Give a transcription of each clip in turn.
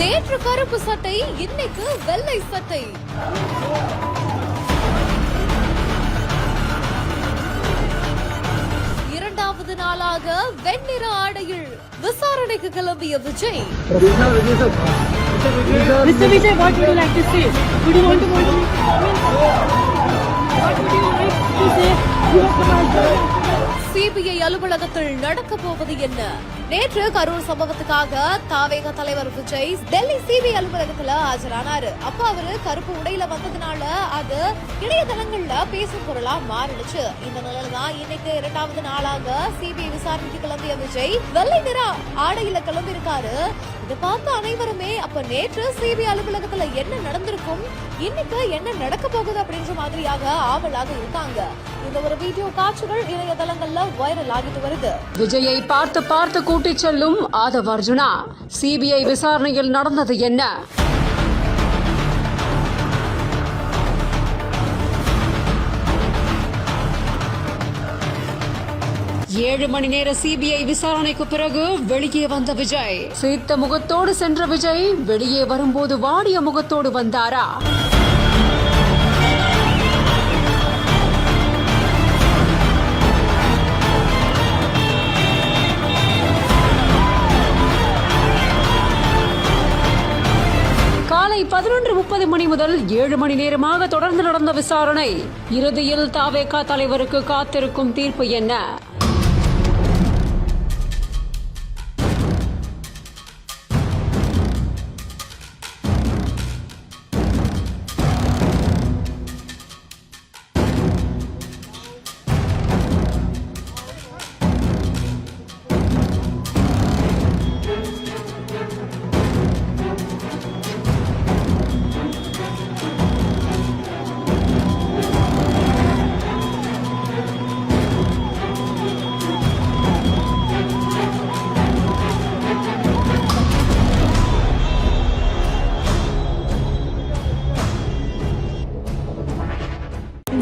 நேற்று கருப்பு சட்டை, இன்னைக்கு வெள்ளை சட்டை. இரண்டாவது நாளாக வெண்ணிற ஆடையில் விசாரணைக்கு கிளம்பிய Vijay. Mr. Vijay, what would you like to say? Would you want to go to what would you like to say? CBI அலுவலகத்தில் நடக்க போவது என்ன? நேற்று கரூர் சம்பவத்துக்காக தாவேக தலைவர் விஜய் டெல்லி சிபிஐ அலுவலகத்துல ஆஜரானாரு. அப்ப அவரு கருப்பு உடையில வந்ததுனால அது இணையதளங்கள்ல பேசும் பொருளா மாறிடுச்சு. இந்த நிலையில்தான் இன்னைக்கு இரண்டாவது நாளாக சிபிஐ விசாரணைக்கு கிளம்பிய விஜய் வெள்ளை நிற ஆடையில கிளம்பி இருக்காரு. இதை பார்த்த அனைவருமே அப்ப நேற்று சிபிஐ அலுவலகத்துல என்ன நடந்திருக்கும், இன்னைக்கு என்ன நடக்க போகுது அப்படின்ற மாதிரியாக ஆவலாக இருக்காங்க. இந்த ஒரு வீடியோ காட்சிகள் இணையதளங்கள்ல வைரல் ஆகிட்டு வருது. விஜயை பார்த்து கூட்டிச் செல்லும் ஆதவ் அர்ஜுனா. சிபிஐ விசாரணையில் நடந்தது என்ன? ஏழு மணி நேர சிபிஐ விசாரணைக்கு பிறகு வெளியே வந்த விஜய். சிரித்த முகத்தோடு சென்ற விஜய் வெளியே வரும்போது வாடிய முகத்தோடு வந்தாரா? காலை 11:30 மணி முதல் 7 மணி நேரமாக தொடர்ந்து நடந்த விசாரணை. இறுதியில் தாவேகா தலைவருக்கு காத்திருக்கும் தீர்ப்பு என்ன?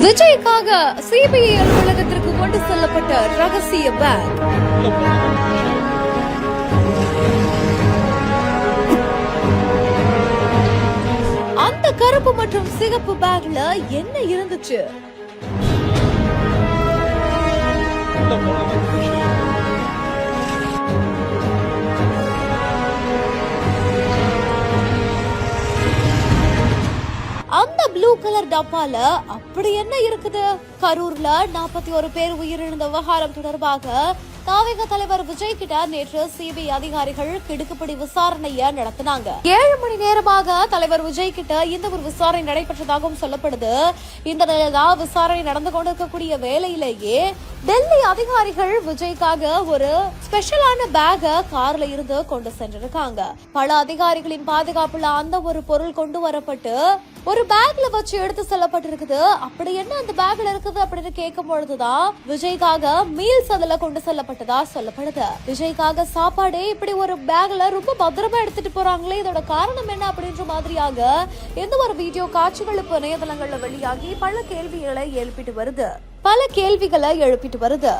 விஜய்க்காக சிபிஐ அலுவலகத்திற்கு கொண்டு செல்லப்பட்ட ரகசிய பேக். அந்த கருப்பு மற்றும் சிகப்பு பேக்ல என்ன இருந்துச்சு? அந்த ப்ளூ கலர் டப்பால அப்படி என்ன இருக்குது? கரூர்ல 41 பேர் உயிரிழந்த விவகாரம் தொடர்பாக தாவேக தலைவர் விஜய் கிட்ட நேற்று சிபிஐ அதிகாரிகள் கிடுக்குப்பிடி விசாரணைய நடத்தினாங்க. 7 மணி நேரமாக தலைவர் விஜய் கிட்ட இந்த ஒரு விசாரணை நடைபெற்றதாகவும் சொல்லப்படுது. இந்த நிலையில்தான் விசாரணை நடந்து கொண்டிருக்கக்கூடிய வேளையிலேயே டெல்லி அதிகாரிகள் விஜய்க்காக ஒரு ஸ்பெஷலான பேக கார்ல இருந்து கொண்டு சென்றிருக்காங்க. பல அதிகாரிகளின் பாதுகாப்புல அந்த ஒரு பொருள் கொண்டு வரப்பட்டு ஒரு பேக்ல வச்சு எடுத்து செல்லப்பட்டிருக்குது. அப்படி என்ன அந்த பேக்ல இருக்குது அப்படின்னு கேட்கும் பொழுதுதான் விஜய்க்காக மீல்ஸ் அதுல கொண்டு செல்லப்பட்டதா சொல்லப்படுது. விஜய்க்காக சாப்பாடு இப்படி ஒரு பேக்ல ரொம்ப பத்திரமா எடுத்துட்டு போறாங்களே, இதோட காரணம் என்ன அப்படின்ற மாதிரியாக எந்த ஒரு வீடியோ காட்சிகள் இப்ப இணையதளங்கள்ல வெளியாகி பல கேள்விகளை எழுப்பிட்டு வருது.